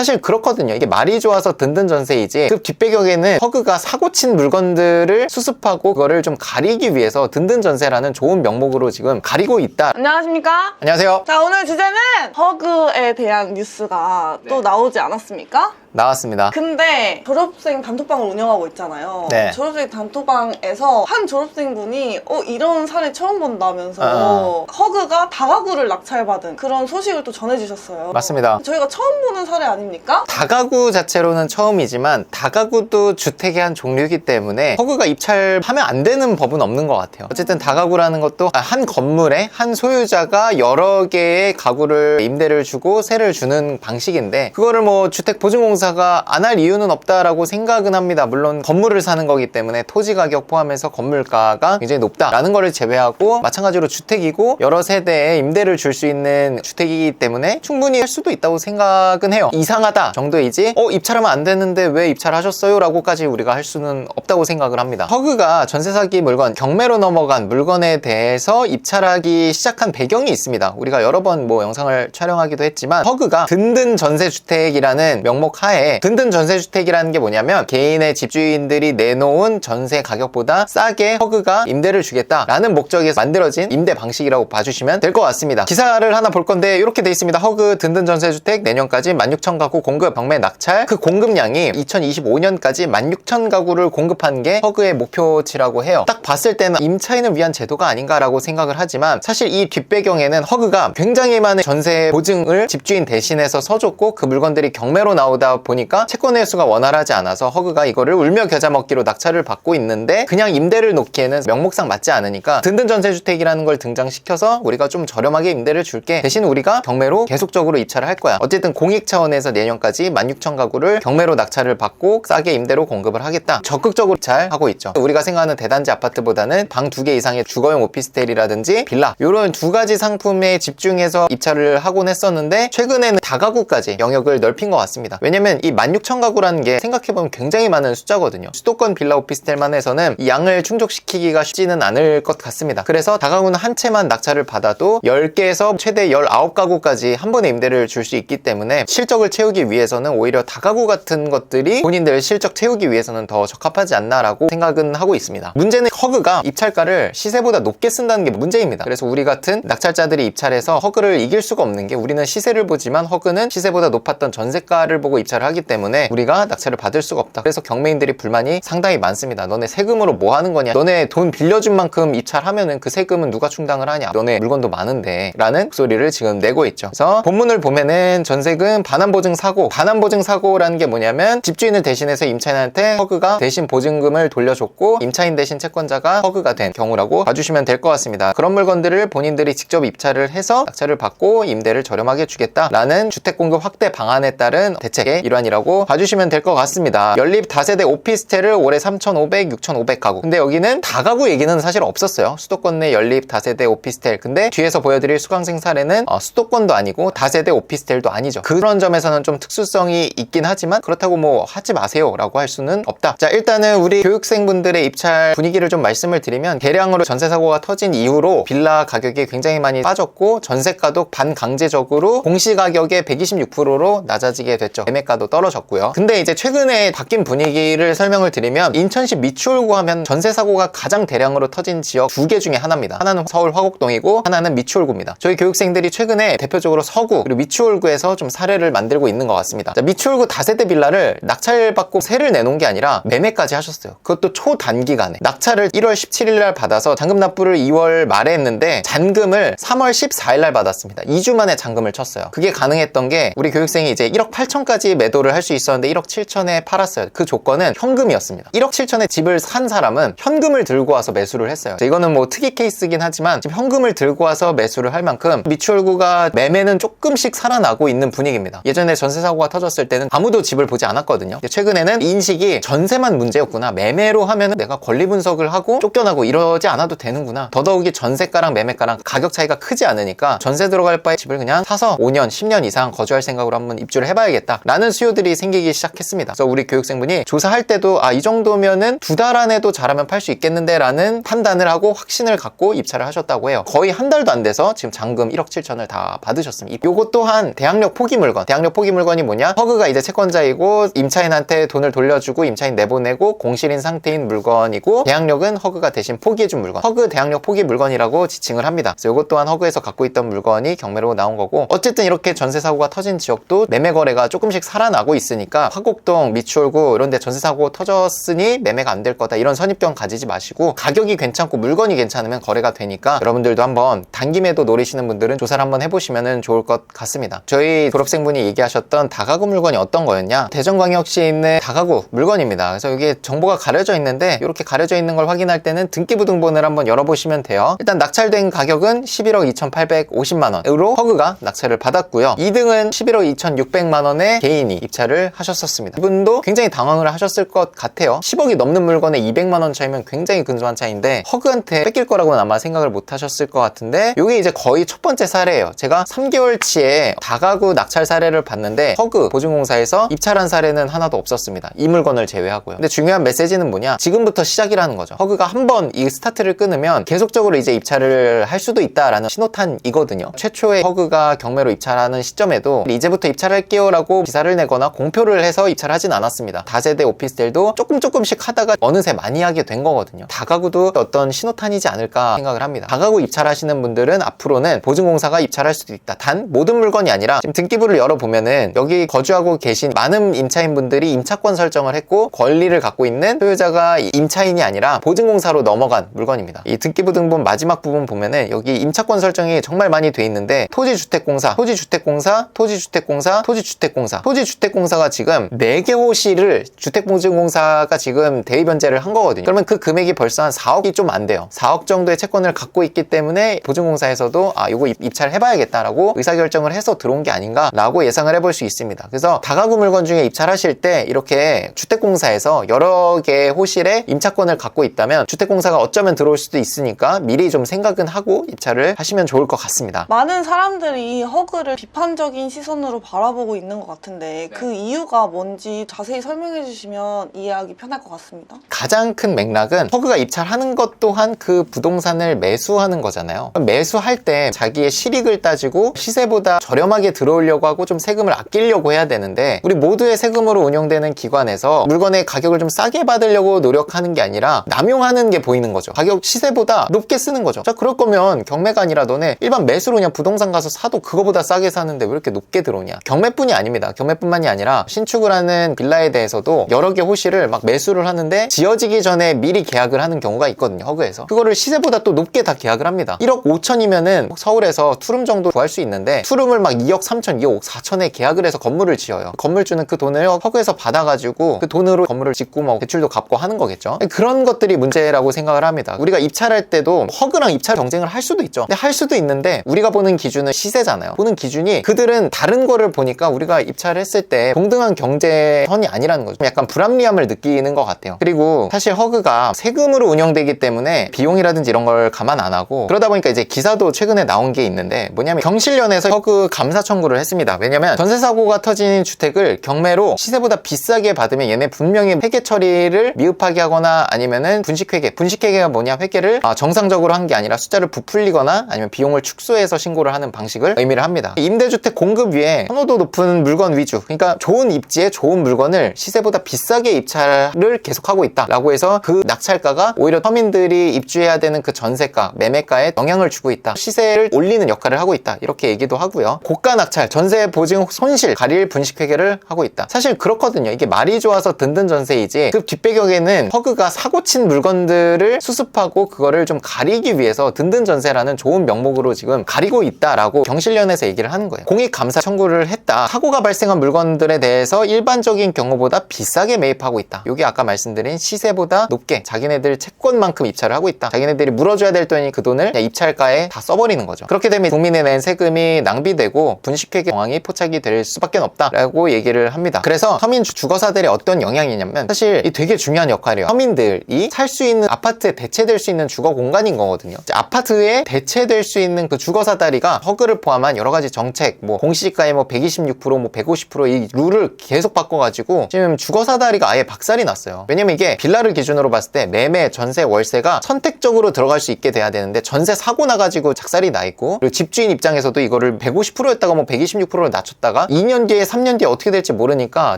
사실 그렇거든요. 이게 말이 좋아서 든든 전세이지 그 뒷배경에는 허그가 사고친 물건들을 수습하고 그거를 좀 가리기 위해서 든든 전세라는 좋은 명목으로 지금 가리고 있다. 안녕하십니까? 안녕하세요. 자, 오늘 주제는 허그에 대한 뉴스가 또 나오지 않았습니까? 나왔습니다. 근데 졸업생 단톡방을 운영하고 있잖아요. 네. 졸업생 단톡방에서 한 졸업생분이 이런 사례 처음 본다면서 허그가 다가구를 낙찰받은 그런 소식을 또 전해주셨어요. 맞습니다. 저희가 처음 보는 사례 아닙니까? 다가구 자체로는 처음이지만 다가구도 주택의 한 종류이기 때문에 허그가 입찰하면 안 되는 법은 없는 것 같아요. 어쨌든 다가구라는 것도 한 건물에 한 소유자가 여러 개의 가구를 임대를 주고 세를 주는 방식인데 그거를 뭐 주택보증공사가 안 할 이유는 없다라고 생각은 합니다. 물론 건물을 사는 거기 때문에 토지 가격 포함해서 건물가가 굉장히 높다라는 거를 제외하고 마찬가지로 주택이고 여러 세대에 임대를 줄 수 있는 주택이기 때문에 충분히 할 수도 있다고 생각은 해요. 이상하다 정도이지 입찰하면 안 되는데 왜 입찰하셨어요? 라고까지 우리가 할 수는 없다고 생각을 합니다. 허그가 전세 사기 물건, 경매로 넘어간 물건에 대해서 입찰하기 시작한 배경이 있습니다. 우리가 여러 번 뭐 영상을 촬영하기도 했지만 허그가 든든 전세주택이라는 명목 하에 든든 전세주택이라는 게 뭐냐면 개인의 집주인들이 내놓은 전세 가격보다 싸게 허그가 임대를 주겠다라는 목적에서 만들어진 임대 방식이라고 봐주시면 될 것 같습니다. 기사를 하나 볼 건데 이렇게 돼 있습니다. 허그 든든 전세주택 내년까지 16,000가구 공급 경매 낙찰. 그 공급량이 2025년까지 16,000가구를 공급한 게 허그의 목표치라고 해요. 딱 봤을 때는 임차인을 위한 제도가 아닌가라고 생각을 하지만 사실 이 뒷배경에는 허그가 굉장히 많은 전세 보증을 집주인 대신해서 서줬고 그 물건들이 경매로 나오다 보니까 채권 회수가 원활하지 않아서 허그가 이거를 울며 겨자 먹기로 낙찰을 받고 있는데 그냥 임대를 놓기에는 명목상 맞지 않으니까 든든 전세주택이라는 걸 등장시켜서 우리가 좀 저렴하게 임대를 줄게 대신 우리가 경매로 계속적으로 입찰을 할 거야. 어쨌든 공익 차원에서 내년까지 16,000가구를 경매로 낙찰을 받고 싸게 임대로 공급을 하겠다. 적극적으로 입찰하고 있죠. 우리가 생각하는 대단지 아파트보다는 방 2개 이상의 주거용 오피스텔이라든지 빌라 이런 두 가지 상품에 집중해서 입찰을 하곤 했었는데 최근에는 다가구까지 영역을 넓힌 것 같습니다. 왜냐면 이 16,000가구라는 게 생각해보면 굉장히 많은 숫자거든요. 수도권 빌라 오피스텔만 해서는 이 양을 충족시키기가 쉽지는 않을 것 같습니다. 그래서 다가구는 한 채만 낙찰을 받아도 10개에서 최대 19가구까지 한 번에 임대를 줄 수 있기 때문에 실적을 채우기 위해서는 오히려 다가구 같은 것들이 본인들 실적 채우기 위해서는 더 적합하지 않나라고 생각은 하고 있습니다. 문제는 허그가 입찰가를 시세보다 높게 쓴다는 게 문제입니다. 그래서 우리 같은 낙찰자들이 입찰해서 허그를 이길 수가 없는 게 우리는 시세를 보지만 허그는 시세보다 높았던 전세가를 보고 입찰을 하기 때문에 우리가 낙찰을 받을 수가 없다. 그래서 경매인들이 불만이 상당히 많습니다. 너네 세금으로 뭐 하는 거냐? 너네 돈 빌려준 만큼 입찰하면은 그 세금은 누가 충당을 하냐? 너네 물건도 많은데 라는 소리를 지금 내고 있죠. 그래서 본문을 보면은 전세금 반환보증 사고, 반환보증 사고라는 게 뭐냐면 집주인을 대신해서 임차인한테 허그가 대신 보증금을 돌려줬고 임차인 대신 채권자가 허그가 된 경우라고 봐주시면 될 것 같습니다. 그런 물건들을 본인들이 직접 입찰을 해서 낙찰을 받고 임대를 저렴하게 주겠다라는 주택공급 확대 방안에 따른 대책의 일환이라고 봐주시면 될 것 같습니다. 연립 다세대 오피스텔을 올해 3,500, 6,500가구. 근데 여기는 다가구 얘기는 사실 없었어요. 수도권 내 연립 다세대 오피스텔. 근데 뒤에서 보여드릴 수강생 사례는 수도권도 아니고 다세대 오피스텔도 아니죠. 그런 점에서는 좀 특수성이 있긴 하지만 그렇다고 뭐 하지 마세요 라고 할 수는 없다. 자, 일단은 우리 교육생분들의 입찰 분위기를 좀 말씀을 드리면 대량으로 전세사고가 터진 이후로 빌라 가격이 굉장히 많이 빠졌고 전세가도 반강제적으로 공시가격의 126%로 낮아지게 됐죠. 매매가도 떨어졌고요. 근데 이제 최근에 바뀐 분위기를 설명을 드리면 인천시 미추홀구 하면 전세사고가 가장 대량으로 터진 지역 2개 중에 하나입니다. 하나는 서울 화곡동이고 하나는 미추홀구입니다. 저희 교육생들이 최근에 대표적으로 서구 그리고 미추홀구에서 좀 사례를 만들고 있는 것 같습니다. 자, 미추홀구 다세대 빌라를 낙찰받고 세를 내놓은 게 아니라 매매까지 하셨어요. 그것도 초단기간에 낙찰을 1월 17일 날 받아서 잔금 납부를 2월 말에 했는데 잔금을 3월 14일 날 받았습니다. 2주 만에 잔금을 쳤어요. 그게 가능했던 게 우리 교육생이 이제 1억 8천까지 매도를 할 수 있었는데 1억 7천에 팔았어요. 그 조건은 현금이었습니다. 1억 7천에 집을 산 사람은 현금을 들고 와서 매수를 했어요. 이거는 뭐 특이 케이스긴 하지만 지금 현금을 들고 와서 매수를 할 만큼 미추홀구가 매매는 조금씩 살아나고 있는 분위기입니다. 예전에 전세 사고가 터졌을 때는 아무도 집을 보지 않았거든요. 최근에는 인식이 전세만 문제였구나. 매매로 하면은 내가 권리 분석을 하고 쫓겨나고 이러지 않아도 되는구나. 더더욱이 전세가랑 매매가랑 가격 차이가 크지 않으니까 전세 들어갈 바에 집을 그냥 사서 5년, 10년 이상 거주할 생각으로 한번 입주를 해봐야겠다 라는 엄청난 수요들이 생기기 시작했습니다. 그래서 우리 교육생분이 조사할 때도 이 정도면은 2달 안에도 잘하면 팔 수 있겠는데 라는 판단을 하고 확신을 갖고 입찰을 하셨다고 해요. 거의 한 달도 안 돼서 지금 잔금 1억 7천을 다 받으셨습니다. 요것 또한 대학력 포기 물건. 대학력 포기 물건이 뭐냐? 허그가 이제 채권자이고 임차인한테 돈을 돌려주고 임차인 내보내고 공실인 상태인 물건이고, 대학력은 허그가 대신 포기해준 물건. 허그 대학력 포기 물건이라고 지칭을 합니다. 그래서 요것 또한 허그에서 갖고 있던 물건이 경매로 나온 거고, 어쨌든 이렇게 전세 사고가 터진 지역도 매매 거래가 조금씩 살아나고 있으니까 화곡동, 미추홀구 이런 데 전세 사고 터졌으니 매매가 안 될 거다 이런 선입견 가지지 마시고, 가격이 괜찮고 물건이 괜찮으면 거래가 되니까 여러분들도 한번 단기 매도 노리시는 분들은 조사를 한번 해보시면 좋을 것 같습니다. 저희 졸업생분이 얘기하셨던 다가구 물건이 어떤 거였냐? 대전광역시에 있는 다가구 물건입니다. 그래서 여기 정보가 가려져 있는데, 이렇게 가려져 있는 걸 확인할 때는 등기부등본을 한번 열어보시면 돼요. 일단 낙찰된 가격은 11억 2,850만 원으로 허그가 낙찰을 받았고요. 2등은 11억 2,600만 원에 개인이 입찰을 하셨었습니다. 이분도 굉장히 당황을 하셨을 것 같아요. 10억이 넘는 물건에 200만 원 차이면 굉장히 근소한 차이인데 허그한테 뺏길 거라고는 아마 생각을 못 하셨을 것 같은데, 이게 이제 거의 첫 번째 사례예요. 제가 3개월치에 다가구 낙찰 사례를 봤는데 허그 보증공사에서 입찰한 사례는 하나도 없었습니다. 이 물건을 제외하고요. 근데 중요한 메시지는 뭐냐? 지금부터 시작이라는 거죠. 허그가 한번 이 스타트를 끊으면 계속적으로 이제 입찰을 할 수도 있다라는 신호탄이거든요. 최초에 허그가 경매로 입찰하는 시점에도 이제부터 입찰할게요 라고 기사를 내거나 공표를 해서 입찰하진 않았습니다. 다세대 오피스텔도 조금씩 하다가 어느새 많이 하게 된 거거든요. 다가구도 어떤 신호탄이지 않을까 생각을 합니다. 다가구 입찰하시는 분들은 앞으로는 보증공사가 입찰할 수도 있다. 단 모든 물건이 아니라, 지금 등기부를 열어보면은 여기 거주하고 계신 많은 임차인분들이 임차권 설정을 했고 권리를 갖고 있는 소유자가 임차인이 아니라 보증공사로 넘어간 물건입니다. 이 등기부 등본 마지막 부분 보면은 여기 임차권 설정이 정말 많이 돼 있는데, 토지주택공사, 토지주택공사, 토지주택공사, 토지주택공사, 토지주택공사가 지금 4개 호실을 주택보증공사가 지금 대위 변제를 한 거거든요. 그러면 그 금액이 벌써 한 4억이 좀 안 돼요. 4억 정도의 채권을 갖고 있기 때문에 보증공사에서도 이거 입찰을 해봐야겠다라고 의사결정을 해서 들어온 게 아닌가라고 예상을 해볼 수 있습니다. 그래서 다가구 물건 중에 입찰하실 때 이렇게 주택공사에서 여러 개의 호실에 임차권을 갖고 있다면 주택공사가 어쩌면 들어올 수도 있으니까 미리 좀 생각은 하고 입찰을 하시면 좋을 것 같습니다. 많은 사람들이 허그를 비판적인 시선으로 바라보고 있는 것 같은데 그 이유가 뭔지 자세히 설명해 주시면 이해하기 편할 것 같습니다. 가장 큰 맥락은 허그가 입찰하는 것 또한 그 부동산을 매수하는 거잖아요. 매수할 때 자기의 실익을 따지고 시세보다 저렴하게 들어오려고 하고 좀 세금을 아끼려고 해야 되는데, 우리 모두의 세금으로 운영되는 기관에서 물건의 가격을 좀 싸게 받으려고 노력하는 게 아니라 남용하는 게 보이는 거죠. 가격 시세보다 높게 쓰는 거죠. 자, 그럴 거면 경매가 아니라 너네 일반 매수로 그냥 부동산 가서 사도 그거보다 싸게 사는데 왜 이렇게 높게 들어오냐? 경매뿐이 아닙니다. 경매뿐만이 아니라 신축을 하는 빌라에 대해서도 여러 개 호실을 막 매수를 하는데 지어지기 전에 미리 계약을 하는 경우가 있거든요. 허그에서. 그거를 시세보다 또 높게 다 계약을 합니다. 1억 5천이면은 서울에서 투룸 정도 구할 수 있는데 투룸을 막 2억 3천, 2억 4천에 계약을 해서 건물을 지어요. 건물주는 그 돈을 허그에서 받아가지고 그 돈으로 건물을 짓고 뭐 대출도 갚고 하는 거겠죠. 그런 것들이 문제라고 생각을 합니다. 우리가 입찰할 때도 허그랑 입찰 경쟁을 할 수도 있죠. 근데 할 수도 있는데 우리가 보는 기준은 시세잖아요. 보는 기준이 그들은 다른 거를 보니까 우리가 입찰했을 때 동등한 경제선이 아니라는 거죠. 약간 불합리함을 느끼는 것 같아요. 그리고 사실 허그가 세금으로 운영되기 때문에 비용이라든지 이런 걸 감안 안 하고, 그러다 보니까 이제 기사도 최근에 나온 게 있는데 뭐냐면 경실련에서 허그 감사 청구를 했습니다. 왜냐면 전세 사고가 터진 주택을 경매로 시세보다 비싸게 받으면 얘네 분명히 회계 처리를 미흡하게 하거나 아니면은 분식회계가 뭐냐, 회계를 정상적으로 한 게 아니라 숫자를 부풀리거나 아니면 비용을 축소해서 신고를 하는 방식을 의미를 합니다. 임대주택 공급 위에 선호도 높은 물건 위주, 그러니까 좋은 입지에 좋은 물건을 시세보다 비싸게 입찰을 계속하고 있다라고 해서 그 낙찰가가 오히려 서민들이 입주해야 되는 그 전세가, 매매가에 영향을 주고 있다, 시세를 올리는 역할을 하고 있다, 이렇게 얘기도 하고요. 고가 낙찰, 전세 보증 손실 가릴 분식회계를 하고 있다. 사실 그렇거든요. 이게 말이 좋아서 든든 전세이지 그 뒷배경에는 허그가 사고친 물건들을 수습하고 그거를 좀 가리기 위해서 든든 전세라는 좋은 명목으로 지금 가리고 있다라고 경실련에서 얘기를 하는 거예요. 공익감사 청구를 했다. 사고가 발생한 물건들에 대해서 일반적인 경우보다 비싸게 매입하고 있다. 이게 아까 말씀드린 시세보다 높게 자기네들 채권만큼 입찰을 하고 있다. 자기네들이 물어줘야 될 돈이 그 돈을 입찰가에 다 써버리는 거죠. 그렇게 되면 국민이 낸 세금이 낭비되고 분식회계 정황이 포착이 될 수밖에 없다라고 얘기를 합니다. 그래서 서민 주거사들의 어떤 영향이냐면 사실 이 되게 중요한 역할이에요. 서민들이 살 수 있는 아파트에 대체될 수 있는 주거 공간인 거거든요. 아파트에 대체될 수 있는 그 주거사다리가 허그를 포함한 여러 가지 정책, 뭐 공시지가의 뭐 126%, 뭐 150% 앞으로 이 룰을 계속 바꿔가지고 지금 주거사다리가 아예 박살이 났어요. 왜냐면 이게 빌라를 기준으로 봤을 때 매매, 전세, 월세가 선택적으로 들어갈 수 있게 돼야 되는데 전세 사고 나가지고 작살이 나 있고, 그리고 집주인 입장에서도 이거를 150%였다가 뭐 126%로 낮췄다가 2년 뒤에 3년 뒤에 어떻게 될지 모르니까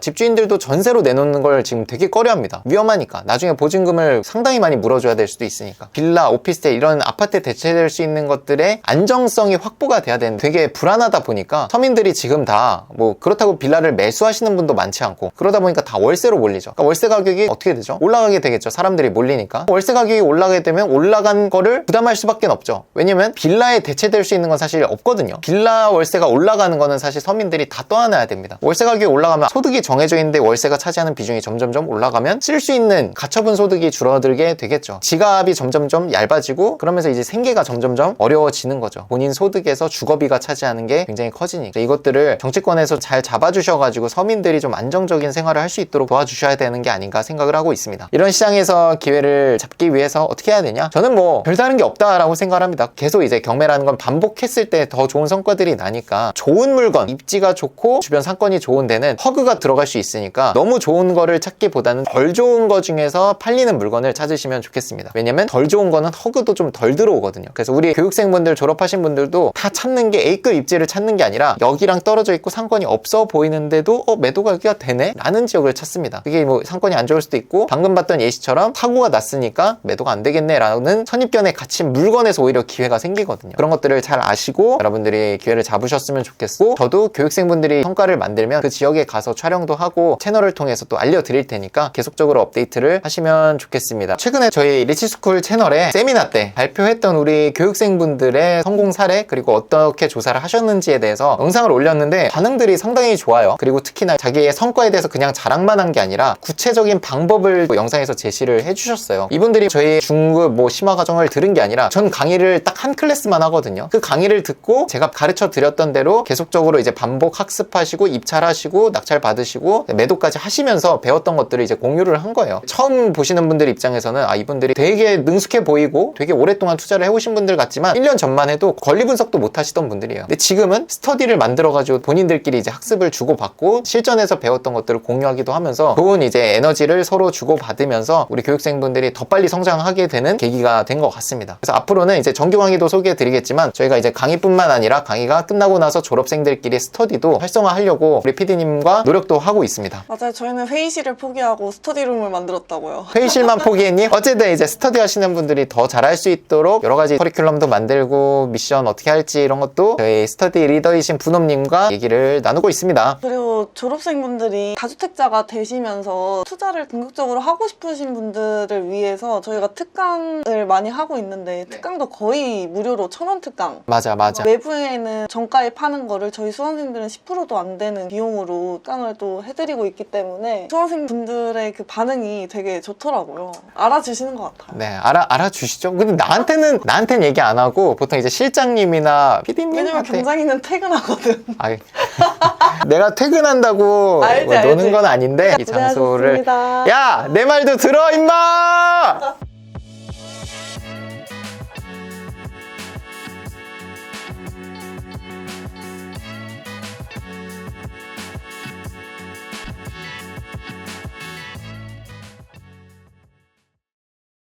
집주인들도 전세로 내놓는 걸 지금 되게 꺼려합니다. 위험하니까. 나중에 보증금을 상당히 많이 물어줘야 될 수도 있으니까. 빌라, 오피스텔 이런 아파트에 대체될 수 있는 것들의 안정성이 확보가 돼야 되는데 되게 불안하다 보니까 서민들이 지금 다 뭐 그렇다고 빌라를 매수하시는 분도 많지 않고, 그러다 보니까 다 월세로 몰리죠. 그러니까 월세 가격이 어떻게 되죠? 올라가게 되겠죠. 사람들이 몰리니까. 월세 가격이 올라가게 되면 올라간 거를 부담할 수밖에 없죠. 왜냐면 빌라에 대체될 수 있는 건 사실 없거든요. 빌라 월세가 올라가는 거는 사실 서민들이 다 떠안아야 됩니다. 월세 가격이 올라가면 소득이 정해져 있는데 월세가 차지하는 비중이 점점점 올라가면 쓸 수 있는 가처분 소득이 줄어들게 되겠죠. 지갑이 점점점 얇아지고, 그러면서 이제 생계가 점점점 어려워지는 거죠. 본인 소득에서 주거비가 차지하는 게 굉장히 커지니까 이것들을 정치권에서 잘 잡아주셔가지고 서민들이 좀 안정적인 생활을 할 수 있도록 도와주셔야 되는 게 아닌가 생각을 하고 있습니다. 이런 시장에서 기회를 잡기 위해서 어떻게 해야 되냐? 저는 뭐 별다른 게 없다라고 생각을 합니다. 계속 이제 경매라는 건 반복했을 때 더 좋은 성과들이 나니까, 좋은 물건, 입지가 좋고 주변 상권이 좋은 데는 허그가 들어갈 수 있으니까 너무 좋은 거를 찾기보다는 덜 좋은 거 중에서 팔리는 물건을 찾으시면 좋겠습니다. 왜냐면 덜 좋은 거는 허그도 좀 덜 들어오거든요. 그래서 우리 교육생분들, 졸업하신 분들도 다 찾는 게 A급 입지를 찾는 게 아니라 여기랑 떨어져 있고 상권이 없어 보이는데도 매도 가격이 되네? 라는 지역을 찾습니다. 그게 뭐 상권이 안 좋을 수도 있고, 방금 봤던 예시처럼 사고가 났으니까 매도가 안 되겠네 라는 선입견에 갇힌 물건에서 오히려 기회가 생기거든요. 그런 것들을 잘 아시고 여러분들이 기회를 잡으셨으면 좋겠고, 저도 교육생분들이 성과를 만들면 그 지역에 가서 촬영도 하고 채널을 통해서 또 알려드릴 테니까 계속적으로 업데이트를 하시면 좋겠습니다. 최근에 저희 리치스쿨 채널에 세미나 때 발표했던 우리 교육생분들의 성공 사례, 그리고 어떻게 조사를 하셨는지에 대해서 영상을 올렸는데 반응들이 상당히 좋아요. 그리고 특히나 자기의 성과에 대해서 그냥 자랑만 한 게 아니라 구체적인 방법을 영상에서 제시를 해주셨어요. 이분들이 저희 중급 뭐 심화 과정을 들은 게 아니라 전 강의를 딱 한 클래스만 하거든요. 그 강의를 듣고 제가 가르쳐 드렸던 대로 계속적으로 이제 반복 학습하시고 입찰하시고 낙찰 받으시고 매도까지 하시면서 배웠던 것들을 이제 공유를 한 거예요. 처음 보시는 분들 입장에서는 이분들이 되게 능숙해 보이고 되게 오랫동안 투자를 해오신 분들 같지만 1년 전만 해도 권리 분석도 못 하시던 분들이에요. 근데 지금은 스터디를 만들어가지고 본인들끼리 이제 학습을 주고받고 실전에서 배웠던 것들을 공유하기도 하면서 좋은 이제 에너지를 서로 주고받으면서 우리 교육생분들이 더 빨리 성장하게 되는 계기가 된 것 같습니다. 그래서 앞으로는 이제 정규 강의도 소개해드리겠지만 저희가 이제 강의뿐만 아니라 강의가 끝나고 나서 졸업생들끼리 스터디도 활성화하려고 우리 PD님과 노력도 하고 있습니다. 맞아요. 저희는 회의실을 포기하고 스터디룸을 만들었다고요. 회의실만 포기했니? 어쨌든 이제 스터디 하시는 분들이 더 잘할 수 있도록 여러 가지 커리큘럼도 만들고 미션 어떻게 할지 이런 것도 저희 스터디 리더이신 분업님과 얘기를 나누고 있습니다. 그리고 졸업생분들이 다주택자가 되시면서 투자를 본격적으로 하고 싶으신 분들을 위해서 저희가 특강을 많이 하고 있는데 특강도 거의 무료로 1,000원 특강. 맞아. 외부에는 정가에 파는 거를 저희 수강생들은 10%도 안 되는 비용으로 특강을 또 해드리고 있기 때문에 수강생분들의 그 반응이 되게 좋더라고요. 알아주시는 것 같아요. 네, 알아주시죠. 근데 나한테는 얘기 안 하고 보통 이제 실장님이나 PD님한테. 왜냐면 경장이는 퇴근하거든. 내가 퇴근한다고 알지, 뭐 노는 알지. 건 아닌데 이 장소를. 야, 내 말도 들어 임마!